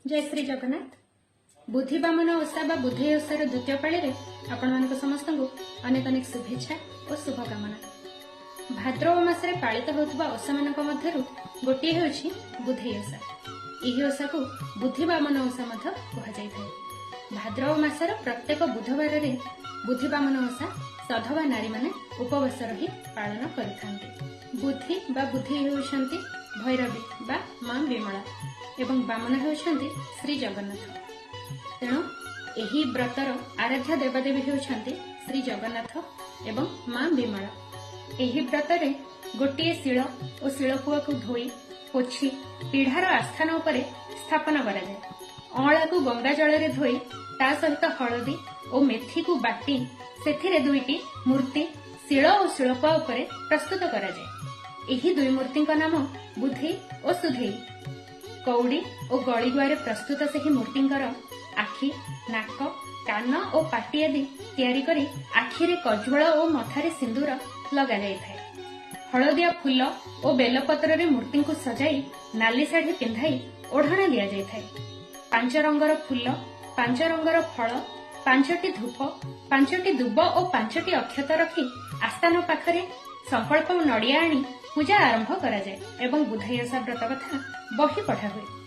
जय श्री जगन्नाथ। बुद्धि बामन ओषा बा बुद्धि ओषार द्वितीय पाळी आपण समस्त अनेक अनेक शुभेच्छा और शुभकामना। भाद्रव मासरे पालित होउतबा ओषा मानक मध्यरु गोटिए हेउछि बुद्धि ओषा। एही ओषा को बुद्धि बामन ओषा मध्य कहा जायथाय। भाद्रव मासर प्रत्येक बुधवार रे बुद्धि बामन ओषा सधवा नारी माने उपवास रही पालन करिथांती। बुद्धि बा बुद्धि हेउछंती भैरवी बा मां विमला एवं बामन हेउछंती श्री जगन्नाथ। तेणु एही व्रतर आराध्य देवदेवी हेउछंती श्री जगन्नाथ एवं मां विमला। एही व्रतरे गोटिए शिल और शिलपुआ को धोई पोछि पीढ़ार आस्थान उपरे स्थापन करा जाय। अँला को गंगा जल रे धोई ता सहित हळदी और मेथी को बाटी सेथिरे दुईटी मूर्ति शिल और शिलपुआ उपरे प्रस्तुत करा जाय। एही दुई मूर्ति नाम बुद्धि और सुधेई। कौड़ी और गलिगुआरे प्रस्तुत से मूर्तिंकर आखि नाक कान और पाटी आदि तैयारी करी आखिरे कज्वल और मथारे सिंदूर लगा जायथाय। हळदिया फूल और बेलपत्र रे मूर्ति को सजाई नाली शाढ़ी पिंधाई ओढ़णा दिया जायथाय। 5 रंगर फूल 5 रंगर फल 5टी धूप 5टी दुब और 5टी अक्षत रखी आस्थान पाखरे संकल्प नड़िया आनी पूजा आरंभ करा जाय एवं बुद्धि ओषा व्रत कथा बही पढ़ा हुए।